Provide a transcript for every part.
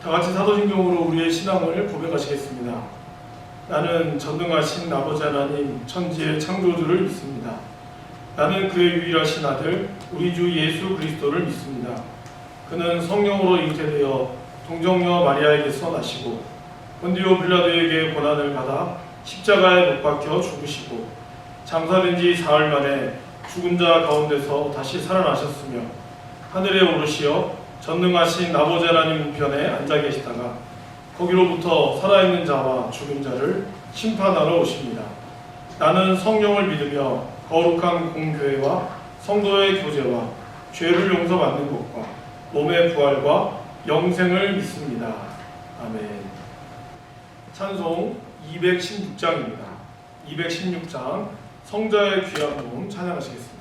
다 같이 사도신경으로 우리의 신앙을 고백하시겠습니다. 나는 전능하신 아버지 하나님 천지의 창조주를 믿습니다. 나는 그의 유일하신 아들 우리 주 예수 그리스도를 믿습니다. 그는 성령으로 잉태되어 동정녀 마리아에게서 나시고 본디오 빌라도에게 고난을 받아 십자가에 못 박혀 죽으시고 장사된 지 사흘 만에 죽은 자 가운데서 다시 살아나셨으며 하늘에 오르시어 전능하신 아버지 하나님 우편에 앉아 계시다가 거기로부터 살아있는 자와 죽은 자를 심판하러 오십니다. 나는 성령을 믿으며 거룩한 공교회와 성도의 교제와 죄를 용서받는 것과 몸의 부활과 영생을 믿습니다. 아멘. 찬송 216장입니다. 216장 성자의 귀한 몸 찬양하시겠습니다.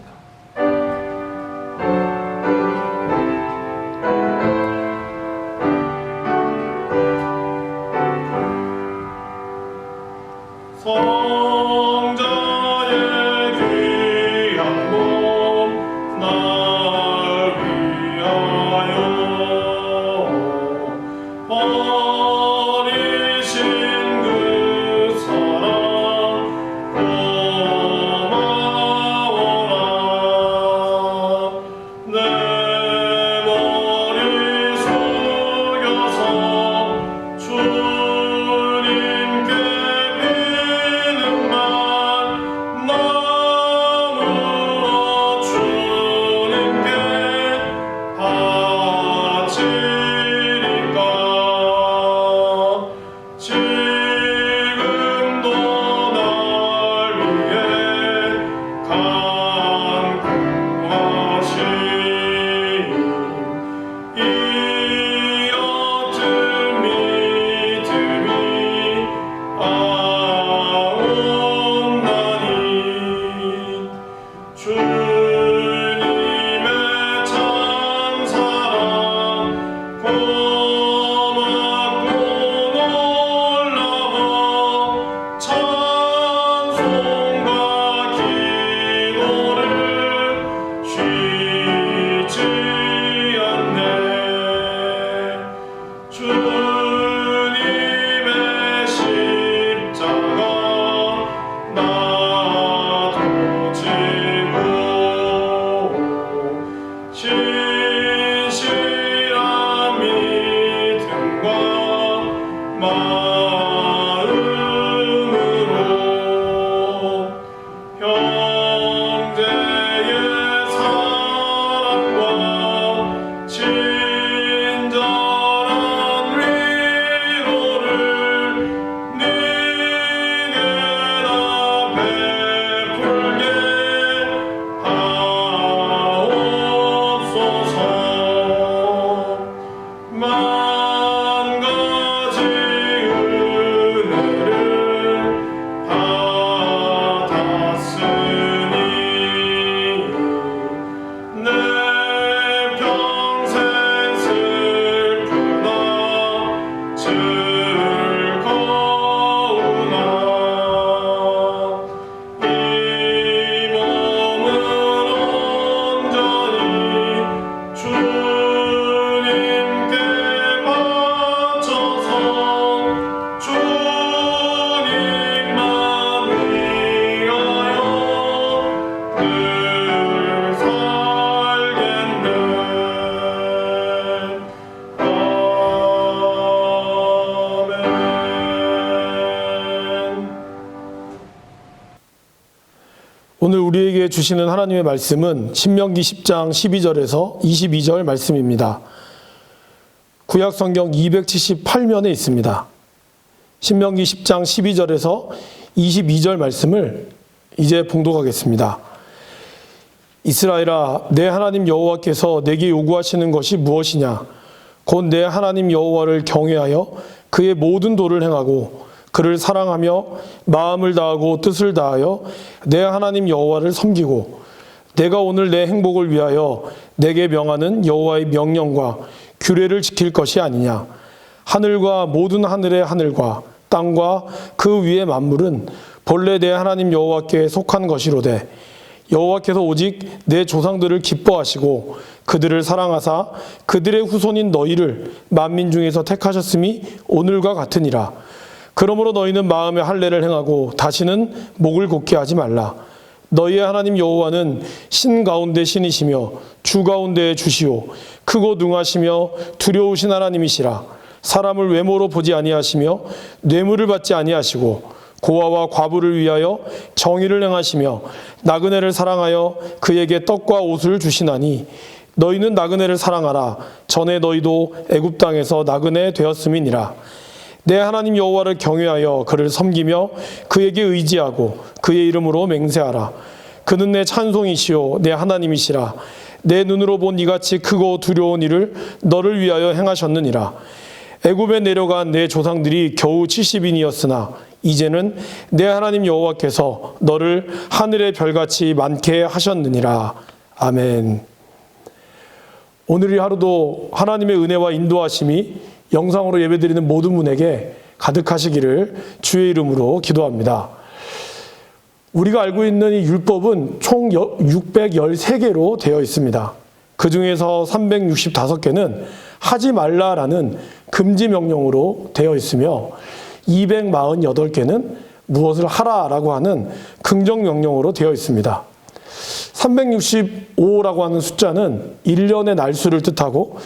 오늘 우리에게 주시는 하나님의 말씀은 신명기 10장 12절에서 22절 말씀입니다. 구약 성경 278면에 있습니다. 신명기 10장 12절에서 22절 말씀을 이제 봉독하겠습니다. 이스라엘아, 내 하나님 여호와께서 내게 요구하시는 것이 무엇이냐? 곧 내 하나님 여호와를 경외하여 그의 모든 도를 행하고 그를 사랑하며 마음을 다하고 뜻을 다하여 내 하나님 여호와를 섬기고 내가 오늘 내 행복을 위하여 내게 명하는 여호와의 명령과 규례를 지킬 것이 아니냐. 하늘과 모든 하늘의 하늘과 땅과 그 위의 만물은 본래 내 하나님 여호와께 속한 것이로되 여호와께서 오직 내 조상들을 기뻐하시고 그들을 사랑하사 그들의 후손인 너희를 만민 중에서 택하셨음이 오늘과 같으니라. 그러므로 너희는 마음에 할례를 행하고 다시는 목을 곧게 하지 말라. 너희의 하나님 여호와는 신 가운데 신이시며 주 가운데 주시오 크고 능하시며 두려우신 하나님이시라. 사람을 외모로 보지 아니하시며 뇌물을 받지 아니하시고 고아와 과부를 위하여 정의를 행하시며 나그네를 사랑하여 그에게 떡과 옷을 주시나니 너희는 나그네를 사랑하라. 전에 너희도 애굽 땅에서 나그네 되었음이니라. 내 하나님 여호와를 경외하여 그를 섬기며 그에게 의지하고 그의 이름으로 맹세하라. 그는 내 찬송이시요 내 하나님이시라. 내 눈으로 본 이같이 크고 두려운 일을 너를 위하여 행하셨느니라. 애굽에 내려간 내 조상들이 겨우 70인이었으나 이제는 내 하나님 여호와께서 너를 하늘의 별같이 많게 하셨느니라. 아멘. 오늘 이 하루도 하나님의 은혜와 인도하심이 영상으로 예배드리는 모든 분에게 가득하시기를 주의 이름으로 기도합니다. 우리가 알고 있는 이 율법은 총 613개로 되어 있습니다. 그 중에서 365개는 하지 말라라는 금지 명령으로 되어 있으며 248개는 무엇을 하라라고 하는 긍정 명령으로 되어 있습니다. 365라고 하는 숫자는 1년의 날수를 뜻하고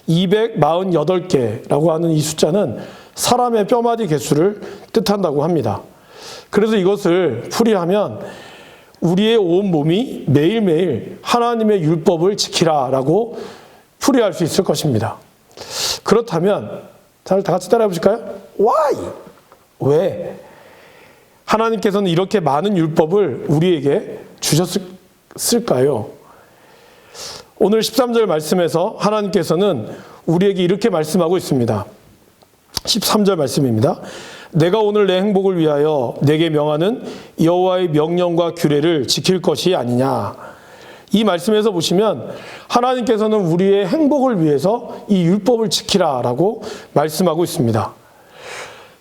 248개라고 하는 이 숫자는 사람의 뼈마디 개수를 뜻한다고 합니다. 그래서 이것을 풀이하면 우리의 온 몸이 매일매일 하나님의 율법을 지키라라고 풀이할 수 있을 것입니다. 그렇다면 다 같이 따라해 보실까요? Why? 왜? 하나님께서는 이렇게 많은 율법을 우리에게 주셨을까요? 오늘 13절 말씀에서 하나님께서는 우리에게 이렇게 말씀하고 있습니다. 13절 말씀입니다. 내가 오늘 내 행복을 위하여 내게 명하는 여호와의 명령과 규례를 지킬 것이 아니냐. 이 말씀에서 보시면 하나님께서는 우리의 행복을 위해서 이 율법을 지키라라고 말씀하고 있습니다.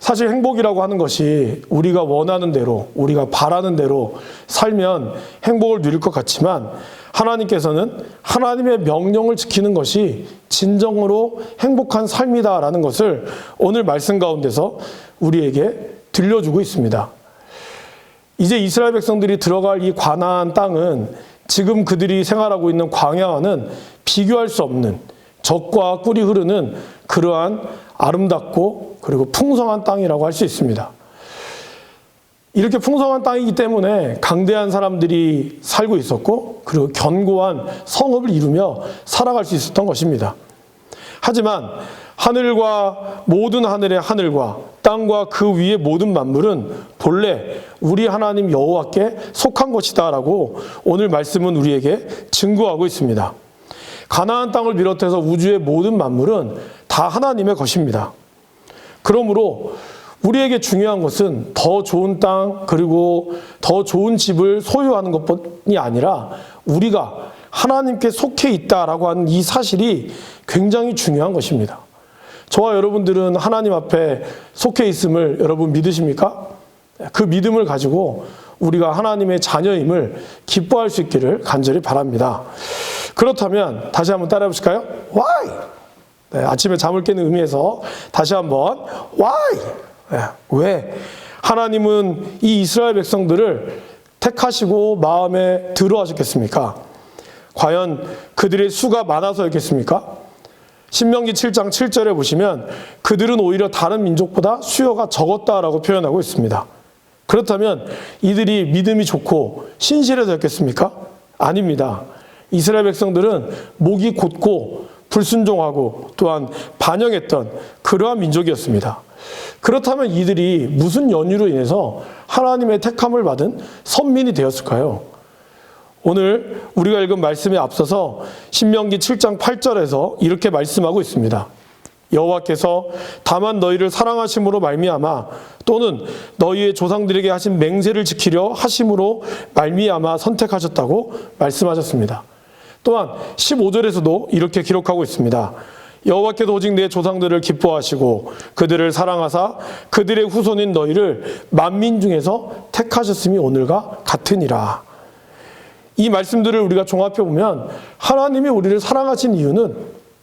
사실 행복이라고 하는 것이 우리가 원하는 대로, 우리가 바라는 대로 살면 행복을 누릴 것 같지만 하나님께서는 하나님의 명령을 지키는 것이 진정으로 행복한 삶이다라는 것을 오늘 말씀 가운데서 우리에게 들려주고 있습니다. 이제 이스라엘 백성들이 들어갈 이 가나안 땅은 지금 그들이 생활하고 있는 광야와는 비교할 수 없는 젖과 꿀이 흐르는 그러한 아름답고 그리고 풍성한 땅이라고 할 수 있습니다. 이렇게 풍성한 땅이기 때문에 강대한 사람들이 살고 있었고 그리고 견고한 성읍을 이루며 살아갈 수 있었던 것입니다. 하지만 하늘과 모든 하늘의 하늘과 땅과 그 위의 모든 만물은 본래 우리 하나님 여호와께 속한 것이다라고 오늘 말씀은 우리에게 증거하고 있습니다. 가나안 땅을 비롯해서 우주의 모든 만물은 다 하나님의 것입니다. 그러므로 우리에게 중요한 것은 더 좋은 땅 그리고 더 좋은 집을 소유하는 것뿐이 아니라 우리가 하나님께 속해 있다라고 하는 이 사실이 굉장히 중요한 것입니다. 저와 여러분들은 하나님 앞에 속해 있음을 여러분 믿으십니까? 그 믿음을 가지고 우리가 하나님의 자녀임을 기뻐할 수 있기를 간절히 바랍니다. 그렇다면 다시 한번 따라해 보실까요? Why? 네, 아침에 잠을 깨는 의미에서 다시 한번 Why? 네, 왜? 하나님은 이 이스라엘 백성들을 택하시고 마음에 들어 하셨겠습니까? 과연 그들의 수가 많아서였겠습니까? 신명기 7장 7절에 보시면 그들은 오히려 다른 민족보다 수요가 적었다라고 표현하고 있습니다. 그렇다면 이들이 믿음이 좋고 신실해졌겠습니까? 아닙니다. 이스라엘 백성들은 목이 곧고 불순종하고 또한 반역했던 그러한 민족이었습니다. 그렇다면 이들이 무슨 연유로 인해서 하나님의 택함을 받은 선민이 되었을까요? 오늘 우리가 읽은 말씀에 앞서서 신명기 7장 8절에서 이렇게 말씀하고 있습니다. 여호와께서 다만 너희를 사랑하심으로 말미암아 또는 너희의 조상들에게 하신 맹세를 지키려 하심으로 말미암아 선택하셨다고 말씀하셨습니다. 또한 15절에서도 이렇게 기록하고 있습니다. 여호와께서 오직 내 조상들을 기뻐하시고 그들을 사랑하사 그들의 후손인 너희를 만민 중에서 택하셨음이 오늘과 같으니라. 이 말씀들을 우리가 종합해 보면 하나님이 우리를 사랑하신 이유는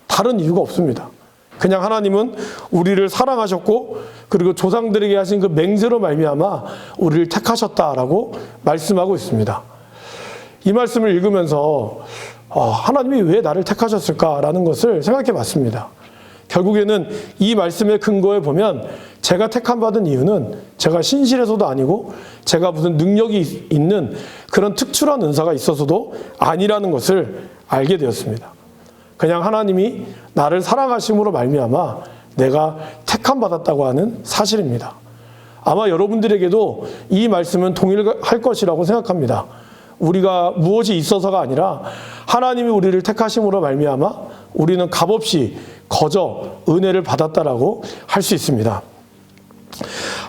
다른 이유가 없습니다. 그냥 하나님은 우리를 사랑하셨고 그리고 조상들에게 하신 그 맹세로 말미암아 우리를 택하셨다라고 말씀하고 있습니다. 이 말씀을 읽으면서 하나님이 왜 나를 택하셨을까라는 것을 생각해 봤습니다. 결국에는 이 말씀의 근거에 보면 제가 택함받은 이유는 제가 신실해서도 아니고 제가 무슨 능력이 있는 그런 특출한 은사가 있어서도 아니라는 것을 알게 되었습니다. 그냥 하나님이 나를 사랑하심으로 말미암아 내가 택함받았다고 하는 사실입니다. 아마 여러분들에게도 이 말씀은 동일할 것이라고 생각합니다. 우리가 무엇이 있어서가 아니라 하나님이 우리를 택하심으로 말미암아 우리는 값없이 거저 은혜를 받았다라고 할 수 있습니다.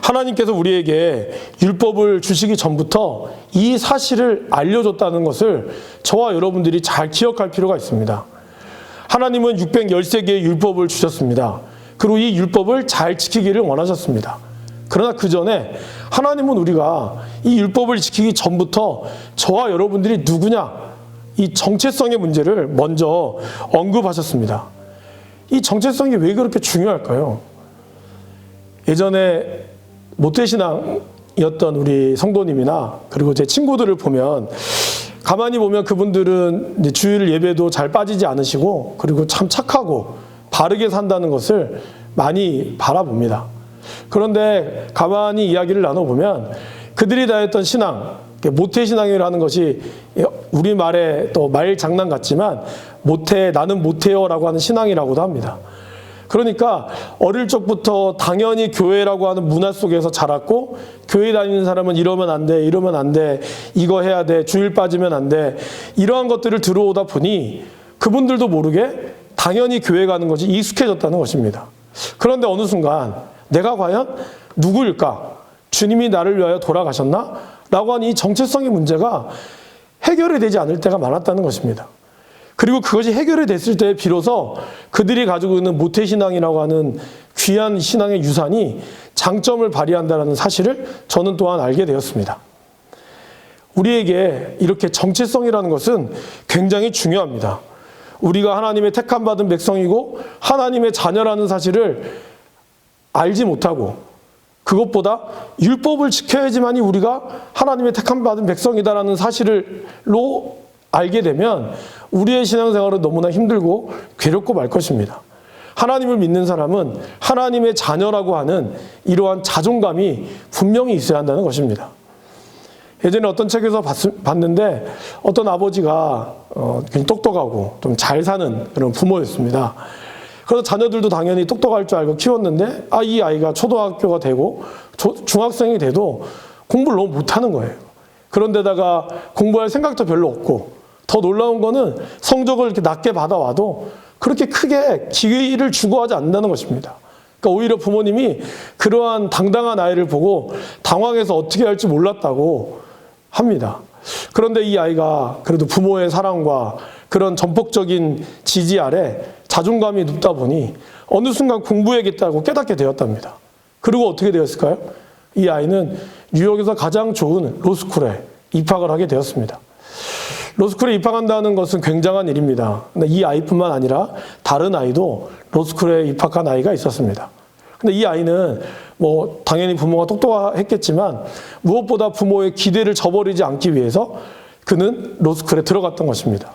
하나님께서 우리에게 율법을 주시기 전부터 이 사실을 알려줬다는 것을 저와 여러분들이 잘 기억할 필요가 있습니다. 하나님은 613개의 율법을 주셨습니다. 그리고 이 율법을 잘 지키기를 원하셨습니다. 그러나 그 전에 하나님은 우리가 이 율법을 지키기 전부터 저와 여러분들이 누구냐, 이 정체성의 문제를 먼저 언급하셨습니다. 이 정체성이 왜 그렇게 중요할까요? 예전에 모태신앙이었던 우리 성도님이나 그리고 제 친구들을 보면 가만히 보면 그분들은 이제 주일 예배도 잘 빠지지 않으시고 그리고 참 착하고 바르게 산다는 것을 많이 바라봅니다. 그런데 가만히 이야기를 나눠보면 그들이 다했던 신앙, 모태신앙이라는 것이 우리말에 또 말 장난 같지만 나는 못해요라고 하는 신앙이라고도 합니다. 그러니까 어릴 적부터 당연히 교회라고 하는 문화 속에서 자랐고 교회 다니는 사람은 이러면 안 돼, 이러면 안 돼, 이거 해야 돼, 주일 빠지면 안 돼, 이러한 것들을 들어오다 보니 그분들도 모르게 당연히 교회 가는 것이 익숙해졌다는 것입니다. 그런데 어느 순간 내가 과연 누구일까? 주님이 나를 위하여 돌아가셨나? 라고 하는 이 정체성의 문제가 해결이 되지 않을 때가 많았다는 것입니다. 그리고 그것이 해결이 됐을 때 비로소 그들이 가지고 있는 모태신앙이라고 하는 귀한 신앙의 유산이 장점을 발휘한다는 사실을 저는 또한 알게 되었습니다. 우리에게 이렇게 정체성이라는 것은 굉장히 중요합니다. 우리가 하나님의 택함받은 백성이고 하나님의 자녀라는 사실을 알지 못하고 그것보다 율법을 지켜야지만이 우리가 하나님의 택함받은 백성이다라는 사실로 알게 되면 우리의 신앙생활은 너무나 힘들고 괴롭고 말 것입니다. 하나님을 믿는 사람은 하나님의 자녀라고 하는 이러한 자존감이 분명히 있어야 한다는 것입니다. 예전에 어떤 책에서 봤는데 어떤 아버지가 굉장히 똑똑하고 좀 잘 사는 그런 부모였습니다. 그래서 자녀들도 당연히 똑똑할 줄 알고 키웠는데 이 아이가 초등학교가 되고 중학생이 돼도 공부를 너무 못하는 거예요. 그런데다가 공부할 생각도 별로 없고 더 놀라운 거는 성적을 이렇게 낮게 받아와도 그렇게 크게 기회를 주고하지 않는다는 것입니다. 그러니까 오히려 부모님이 그러한 당당한 아이를 보고 당황해서 어떻게 할지 몰랐다고 합니다. 그런데 이 아이가 그래도 부모의 사랑과 그런 전폭적인 지지 아래 자존감이 높다 보니 어느 순간 공부해야겠다고 깨닫게 되었답니다. 그리고 어떻게 되었을까요? 이 아이는 뉴욕에서 가장 좋은 로스쿨에 입학을 하게 되었습니다. 로스쿨에 입학한다는 것은 굉장한 일입니다. 근데 이 아이뿐만 아니라 다른 아이도 로스쿨에 입학한 아이가 있었습니다. 근데 이 아이는 당연히 부모가 똑똑했겠지만 무엇보다 부모의 기대를 저버리지 않기 위해서 그는 로스쿨에 들어갔던 것입니다.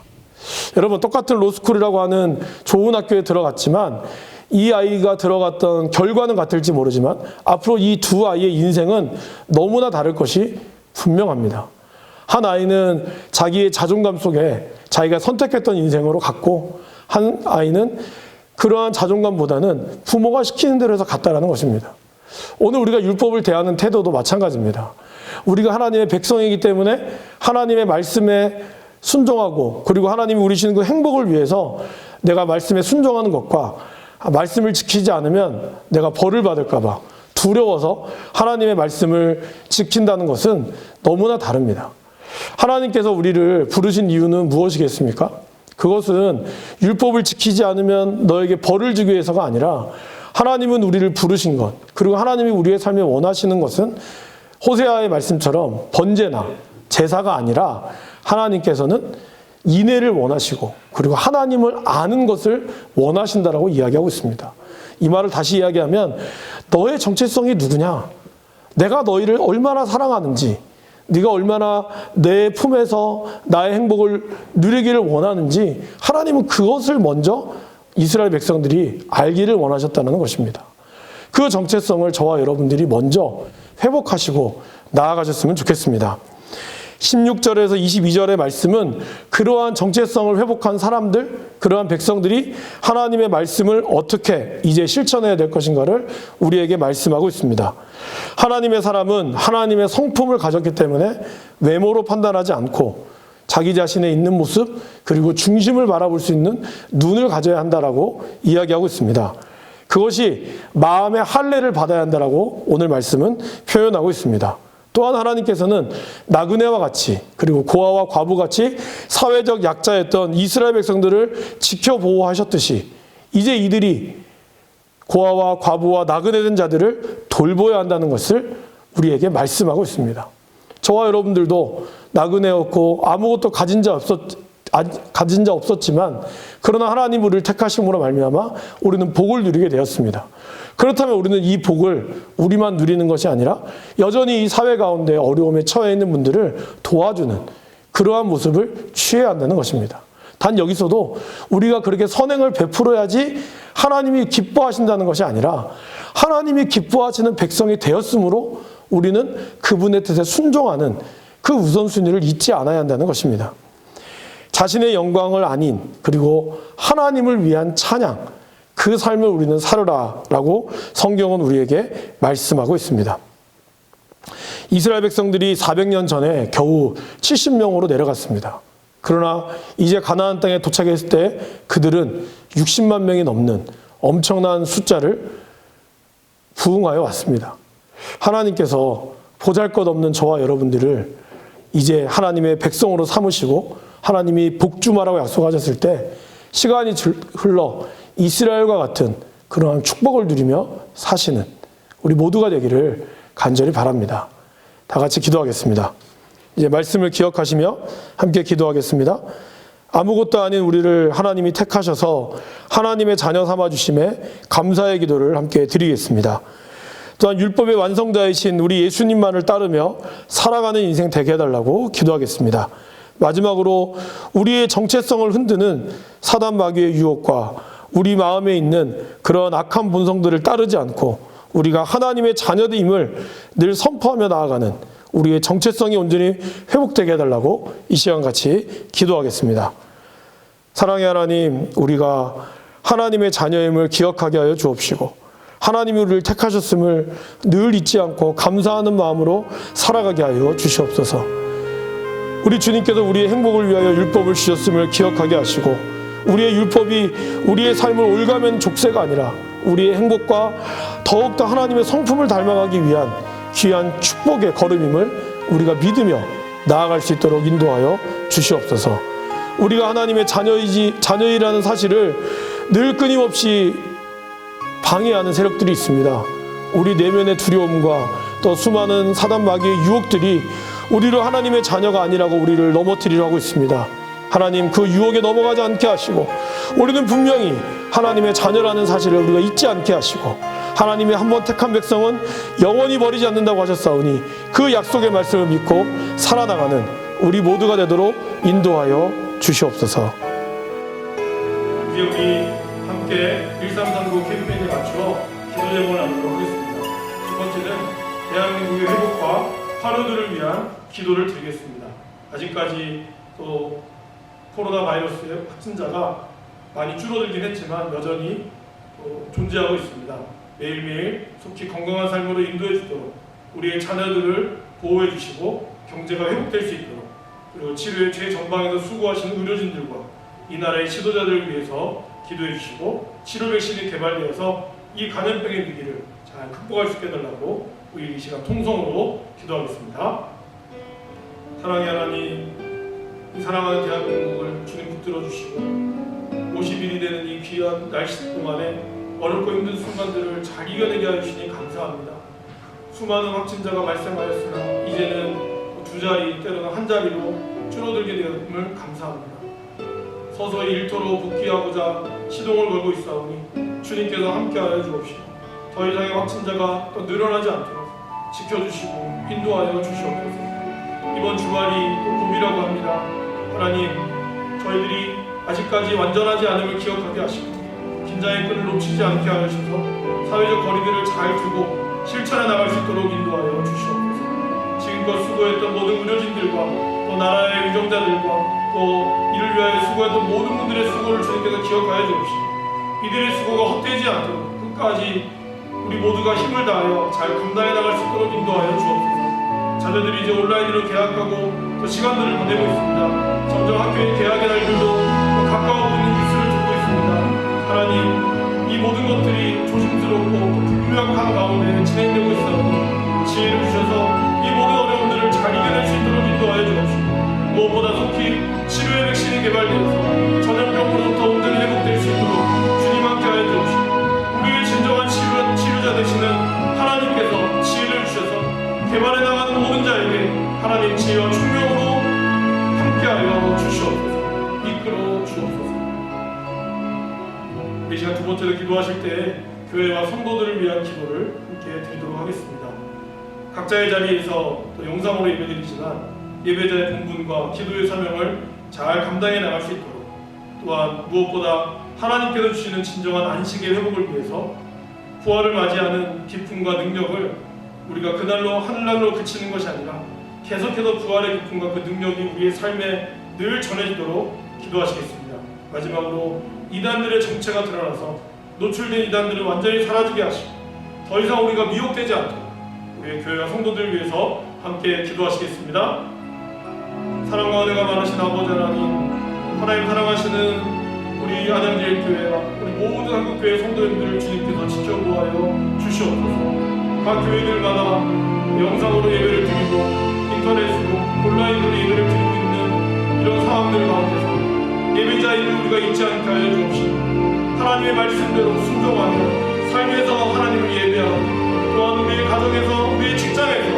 여러분, 똑같은 로스쿨이라고 하는 좋은 학교에 들어갔지만 이 아이가 들어갔던 결과는 같을지 모르지만 앞으로 이 두 아이의 인생은 너무나 다를 것이 분명합니다. 한 아이는 자기의 자존감 속에 자기가 선택했던 인생으로 갔고 한 아이는 그러한 자존감보다는 부모가 시키는 대로 해서 갔다라는 것입니다. 오늘 우리가 율법을 대하는 태도도 마찬가지입니다. 우리가 하나님의 백성이기 때문에 하나님의 말씀에 순종하고 그리고 하나님이 우리 주시는 그 행복을 위해서 내가 말씀에 순종하는 것과 말씀을 지키지 않으면 내가 벌을 받을까 봐 두려워서 하나님의 말씀을 지킨다는 것은 너무나 다릅니다. 하나님께서 우리를 부르신 이유는 무엇이겠습니까? 그것은 율법을 지키지 않으면 너에게 벌을 주기 위해서가 아니라 하나님은 우리를 부르신 것, 그리고 하나님이 우리의 삶에 원하시는 것은 호세아의 말씀처럼 번제나 제사가 아니라 하나님께서는 인애를 원하시고 그리고 하나님을 아는 것을 원하신다라고 이야기하고 있습니다. 이 말을 다시 이야기하면 너의 정체성이 누구냐? 내가 너희를 얼마나 사랑하는지, 네가 얼마나 내 품에서 나의 행복을 누리기를 원하는지 하나님은 그것을 먼저 이스라엘 백성들이 알기를 원하셨다는 것입니다. 그 정체성을 저와 여러분들이 먼저 회복하시고 나아가셨으면 좋겠습니다. 16절에서 22절의 말씀은 그러한 정체성을 회복한 사람들, 그러한 백성들이 하나님의 말씀을 어떻게 이제 실천해야 될 것인가를 우리에게 말씀하고 있습니다. 하나님의 사람은 하나님의 성품을 가졌기 때문에 외모로 판단하지 않고 자기 자신의 있는 모습 그리고 중심을 바라볼 수 있는 눈을 가져야 한다라고 이야기하고 있습니다. 그것이 마음의 할례를 받아야 한다라고 오늘 말씀은 표현하고 있습니다. 또한 하나님께서는 나그네와 같이 그리고 고아와 과부같이 사회적 약자였던 이스라엘 백성들을 지켜보호하셨듯이 이제 이들이 고아와 과부와 나그네된 자들을 돌보아야 한다는 것을 우리에게 말씀하고 있습니다. 저와 여러분들도 나그네였고 아무것도 가진 자 없었지만 그러나 하나님 우리를 택하심으로 말미암아 우리는 복을 누리게 되었습니다. 그렇다면 우리는 이 복을 우리만 누리는 것이 아니라 여전히 이 사회 가운데 어려움에 처해 있는 분들을 도와주는 그러한 모습을 취해야 한다는 것입니다. 단 여기서도 우리가 그렇게 선행을 베풀어야지 하나님이 기뻐하신다는 것이 아니라 하나님이 기뻐하시는 백성이 되었으므로 우리는 그분의 뜻에 순종하는 그 우선순위를 잊지 않아야 한다는 것입니다. 자신의 영광을 아닌 그리고 하나님을 위한 찬양, 그 삶을 우리는 살으라라고 성경은 우리에게 말씀하고 있습니다. 이스라엘 백성들이 400년 전에 겨우 70명으로 내려갔습니다. 그러나 이제 가나안 땅에 도착했을 때 그들은 60만 명이 넘는 엄청난 숫자를 부응하여 왔습니다. 하나님께서 보잘것없는 저와 여러분들을 이제 하나님의 백성으로 삼으시고 하나님이 복주마라고 약속하셨을 때 시간이 흘러 이스라엘과 같은 그러한 축복을 누리며 사시는 우리 모두가 되기를 간절히 바랍니다. 다 같이 기도하겠습니다. 이제 말씀을 기억하시며 함께 기도하겠습니다. 아무것도 아닌 우리를 하나님이 택하셔서 하나님의 자녀 삼아주심에 감사의 기도를 함께 드리겠습니다. 또한 율법의 완성자이신 우리 예수님만을 따르며 살아가는 인생 되게 해달라고 기도하겠습니다. 마지막으로 우리의 정체성을 흔드는 사단 마귀의 유혹과 우리 마음에 있는 그런 악한 본성들을 따르지 않고 우리가 하나님의 자녀임을 늘 선포하며 나아가는 우리의 정체성이 온전히 회복되게 해달라고 이 시간 같이 기도하겠습니다. 사랑의 하나님, 우리가 하나님의 자녀임을 기억하게 하여 주옵시고 하나님이 우리를 택하셨음을 늘 잊지 않고 감사하는 마음으로 살아가게 하여 주시옵소서. 우리 주님께서 우리의 행복을 위하여 율법을 주셨음을 기억하게 하시고 우리의 율법이 우리의 삶을 올가맨 족쇄가 아니라 우리의 행복과 더욱더 하나님의 성품을 닮아가기 위한 귀한 축복의 걸음임을 우리가 믿으며 나아갈 수 있도록 인도하여 주시옵소서. 우리가 하나님의 자녀이라는 사실을 늘 끊임없이 방해하는 세력들이 있습니다. 우리 내면의 두려움과 또 수많은 사단 마귀의 유혹들이 우리를 하나님의 자녀가 아니라고 우리를 넘어뜨리려 하고 있습니다. 하나님, 그 유혹에 넘어가지 않게 하시고 우리는 분명히 하나님의 자녀라는 사실을 우리가 잊지 않게 하시고 하나님의 한 번 택한 백성은 영원히 버리지 않는다고 하셨사오니 그 약속의 말씀을 믿고 살아나가는 우리 모두가 되도록 인도하여 주시옵소서. 이제 우리 함께 1339 캠페인에 맞춰 기도 제목을 나누도록 하겠습니다. 첫 번째는 대한민국의 회복과 화로들을 위한 기도를 드리겠습니다. 아직까지 또 코로나 바이러스의 확진자가 많이 줄어들긴 했지만 여전히 존재하고 있습니다. 매일매일 속히 건강한 삶으로 인도해 주도록 우리의 자녀들을 보호해 주시고 경제가 회복될 수 있도록 그리고 치료의 최전방에서 수고하시는 의료진들과 이 나라의 지도자들을 위해서 기도해 주시고 치료 백신이 개발되어서 이 감염병의 위기를 잘 극복할 수 있게 해달라고 우리 이 시간 통성으로 기도하겠습니다. 사랑의 하나님, 이 사랑하는 대한민국을 주님 붙들어 주시고 50일이 되는 이 귀한 날씨 동안에 어렵고 힘든 순간들을 잘 이겨내게 해주시니 감사합니다. 수많은 확진자가 발생하였으나 이제는 두 자리 때로는 한 자리로 줄어들게 되었음을 감사합니다. 서서히 일터로 복귀하고자 시동을 걸고 있사오니 주님께서 함께하여 주옵시고 더 이상의 확진자가 또 늘어나지 않도록 지켜주시고 인도하여 주시옵소서. 이번 주말이 또 고비라고 합니다. 하나님, 저희들이 아직까지 완전하지 않음을 기억하게 하시고 긴장의 끈을 놓치지 않게 하셔서 사회적 거리들을 잘 두고 실천해 나갈 수 있도록 인도하여 주시옵소서. 지금껏 수고했던 모든 의료진들과 또 나라의 위정자들과 또 이를 위하여 수고했던 모든 분들의 수고를 주님께서 기억하여 주옵시고 이들의 수고가 헛되지 않도록 끝까지 우리 모두가 힘을 다하여 잘 감당해 나갈 수 있도록 인도하여 주옵소서. 자녀들이 이제 온라인으로 개학하고 또 시간들을 보내고 있습니다. 점점 학교의 개학의 날들도 가까워오고 있는 뉴스를 듣고 있습니다. 하나님, 이 모든 것들이 조심스럽고 또 불명확한 가운데 진행되고 있사오니 지혜를 주셔서 이 모든 어려움들을 잘 이겨낼 수 있도록 인도하여 주옵시고 무엇보다 속히 치료의 백신이 개발되어서 전염병으로부터 온전히 회복될 수 있도록 주님 함께하여 주옵시고 우리의 진정한 치료자 되시는 하나님께서 지혜를 주셔서 개발해 나가는 모든 자에게 하나님 지혜와 총명으로 함께하여 주시옵소서. 이끌어 주옵소서. 이 시간 두 번째로 기도하실 때 교회와 성도들을 위한 기도를 함께 드리도록 하겠습니다. 각자의 자리에서 또 영상으로 예배드리지만 예배자의 본분과 기도의 사명을 잘 감당해 나갈 수 있도록 또한 무엇보다 하나님께서 주시는 진정한 안식의 회복을 위해서 부활을 맞이하는 기쁨과 능력을 우리가 그날로 하늘날로 그치는 것이 아니라 계속해서 부활의 기쁨과 그 능력이 우리의 삶에 늘 전해지도록 기도하시겠습니다. 마지막으로 이단들의 정체가 드러나서 노출된 이단들을 완전히 사라지게 하시고 더 이상 우리가 미혹되지 않도록 우리의 교회와 성도들을 위해서 함께 기도하시겠습니다. 사랑과 은혜가 많으신 아버지 하나님, 하나님 사랑하시는 우리 안양제일 교회와 우리 모든 한국교회 성도님들을 주님께서 지켜보아여 주시옵소서. 각 교회들마다 영상으로 예배를 드리고 인터넷으로 온라인으로 예배를 드리고 있는 이런 상황들 가운데서 예배자임을 우리가 잊지 않게 하여 주옵시고 하나님의 말씀대로 순종하며 삶에서 하나님을 예배하고 또한 우리의 가정에서 우리의 직장에서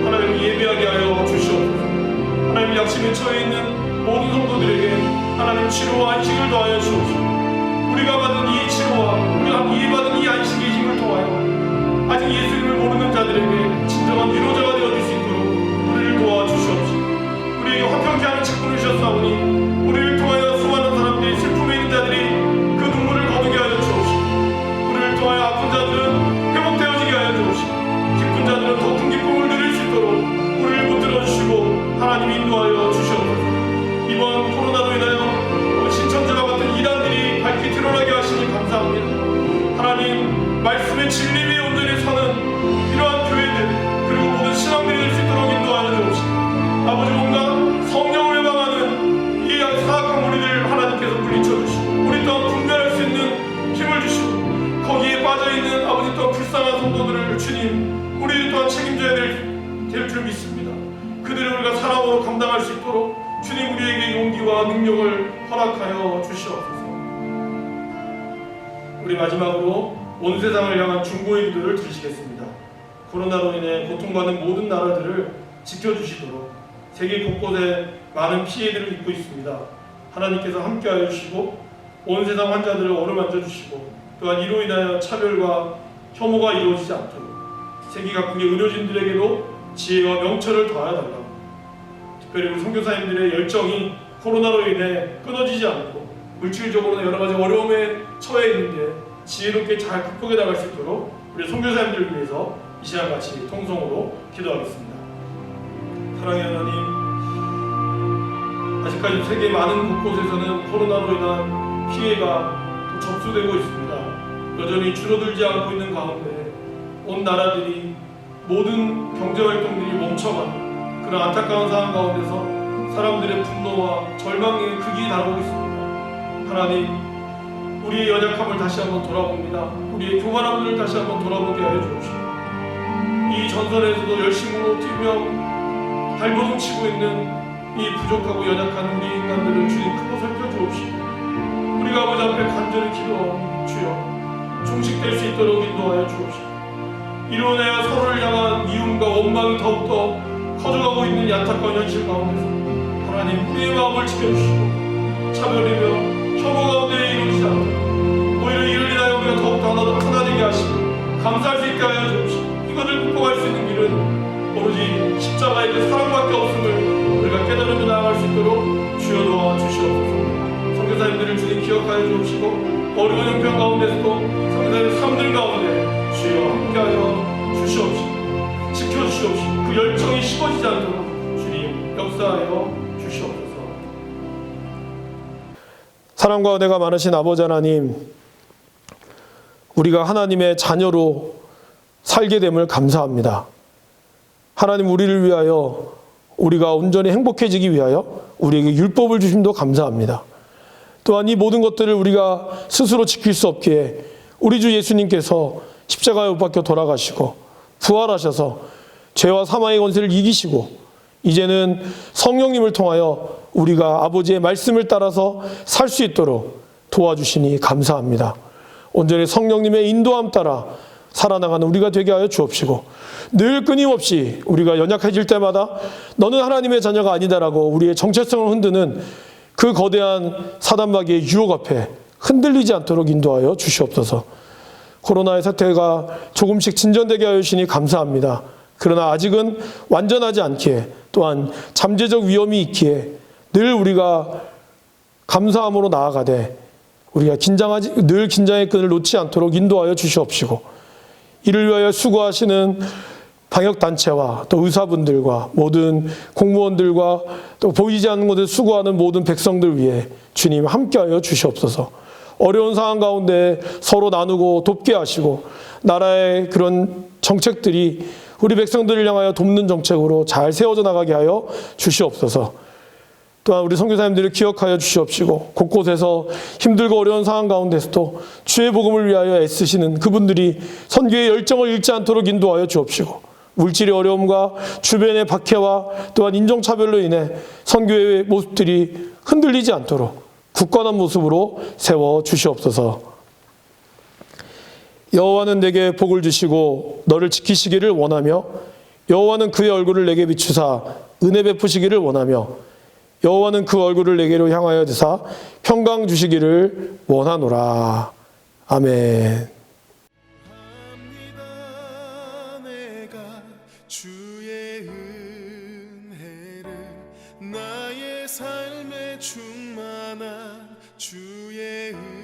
하나님을 예배하게 하여 주시옵소서. 하나님 약심에 처해 있는 모든 성도들에게 하나님 치료와 안식을 더하여 주옵시고 우리가 받은 이 치료와 우리가 이해받은 이 안식의 힘을 통하여 아직 예수님을 모르는 자들에게 진정한 위로자가 되어줄 수 있도록 우리를 도와주시옵시고 우리에게 화평케 하는 직분을 주셨사오니 우리를 통하여 수많은 사람들이 슬픔에 있는 자들이 그 눈물을 거두게 하여 주옵시고 우리를 통하여 아픈 자들은 회복되어지게 하여 주옵시고 기쁜 자들은 더 큰 기쁨을 누릴 수 있도록 우리를 붙들어 주시고 하나님 인도하여 주시옵소서. 이번 코로나로 인하여 신천지와 같은 이단들이 밝히 드러나게 하시니 감사합니다. 하나님 말씀의 진리 위에 온전히 서는 이러한 교회들 그리고 모든 신앙들이 될 수 있도록 인도하여 주옵시고 아버지 뭔가 성령을 회방하는 이 사악한 무리들 하나님께서 물리쳐 주시고 우리 또한 분별할 수 있는 힘을 주시고 거기에 빠져있는 아버지 또한 불쌍한 성도들을 주님 우리 또한 책임져야 될 줄 믿습니다. 그들을 우리가 사랑으로 감당할 수 있도록 주님 우리에게 용기와 능력을 허락하여 주시옵소서. 우리 마지막으로 온 세상을 향한 중보의 기도를 드리시겠습니다. 코로나로 인해 고통받는 모든 나라들을 지켜주시도록 세계 곳곳에 많은 피해들을 입고 있습니다. 하나님께서 함께하여 주시고 온 세상 환자들을 어루만져 주시고 또한 이로 인하여 차별과 혐오가 이루어지지 않도록 세계 각국의 의료진들에게도 지혜와 명철을 더하여달라고 특별히 우리 선교사님들의 열정이 코로나로 인해 끊어지지 않고 물질적으로는 여러 가지 어려움에 처해 있는데 지혜롭게 잘 극복해 나갈 수 있도록 우리 선교사님들을 위해서 이 시간 같이 통성으로 기도하겠습니다. 사랑의 하나님, 아직까지 세계 많은 곳곳에서는 코로나로 인한 피해가 또 접수되고 있습니다. 여전히 줄어들지 않고 있는 가운데 온 나라들이 모든 경제활동들이 멈춰가는 그런 안타까운 상황 가운데서 사람들의 분노와 절망의 극이 다가오고 있습니다. 하나님, 우리의 연약함을 다시 한번 돌아봅니다. 우리의 교만함을 다시 한번 돌아보게 하여 주옵시고 이 전선에서도 열심으로 뛰며 발버둥치고 있는 이 부족하고 연약한 우리 인간들을 주님 크고 살펴주옵시고 우리가 아버지 앞에 간절히 기도하오 주여 종식될 수 있도록 인도하여 주옵시고 이로 인하여 서로를 향한 미움과 원망이 더욱더 커져가고 있는 이 안타까운 현실 가운데서 하나님 우리의 마음을 지켜주시고 차별이며 혐오 가운데 이루지 않고 오히려 이를 인하여 우리가 더욱더 하나 되게 하시고 감사할 수 있게 하여 주옵시고 이것을 극복할 수 있는 길은 오로지 십자가의 그 사랑밖에 없음을 우리가 깨달으며 나아갈 수 있도록 주여 도와주시옵소서. 선교사님들을 주님 기억하여 주옵시고 어려운 형편 가운데서도 선교사님의 삶들 가운데 주여 함께하여 주시옵시고 지켜주시옵시고 그 열정이 식어지지 않도록 주님 역사하여 주시옵소서. 사랑과 은혜가 많으신 아버지 하나님, 우리가 하나님의 자녀로 살게 됨을 감사합니다. 하나님 우리를 위하여 우리가 온전히 행복해지기 위하여 우리에게 율법을 주심도 감사합니다. 또한 이 모든 것들을 우리가 스스로 지킬 수 없기에 우리 주 예수님께서 십자가에 못 박혀 돌아가시고 부활하셔서 죄와 사망의 권세를 이기시고 이제는 성령님을 통하여 우리가 아버지의 말씀을 따라서 살 수 있도록 도와주시니 감사합니다. 온전히 성령님의 인도함 따라 살아나가는 우리가 되게 하여 주옵시고 늘 끊임없이 우리가 연약해질 때마다 너는 하나님의 자녀가 아니다라고 우리의 정체성을 흔드는 그 거대한 사단마귀의 유혹 앞에 흔들리지 않도록 인도하여 주시옵소서. 코로나의 사태가 조금씩 진전되게 하여 주시니 감사합니다. 그러나 아직은 완전하지 않기에 또한 잠재적 위험이 있기에 늘 우리가 감사함으로 나아가되 우리가 늘 긴장의 끈을 놓지 않도록 인도하여 주시옵시고 이를 위하여 수고하시는 방역단체와 또 의사분들과 모든 공무원들과 또 보이지 않는 곳에 수고하는 모든 백성들 위해 주님 함께하여 주시옵소서. 어려운 상황 가운데 서로 나누고 돕게 하시고 나라의 그런 정책들이 우리 백성들을 향하여 돕는 정책으로 잘 세워져 나가게 하여 주시옵소서. 또한 우리 선교사님들을 기억하여 주시옵시고 곳곳에서 힘들고 어려운 상황 가운데서도 주의 복음을 위하여 애쓰시는 그분들이 선교의 열정을 잃지 않도록 인도하여 주옵시고 물질의 어려움과 주변의 박해와 또한 인종차별로 인해 선교의 모습들이 흔들리지 않도록 굳건한 모습으로 세워 주시옵소서. 여호와는 내게 복을 주시고 너를 지키시기를 원하며 여호와는 그의 얼굴을 내게 비추사 은혜 베푸시기를 원하며 여호와는 그 얼굴을 내게로 향하여 드사 평강 주시기를 원하노라. 아멘. 내가 주의 은혜를 나의 삶에 충만한 주의 은혜를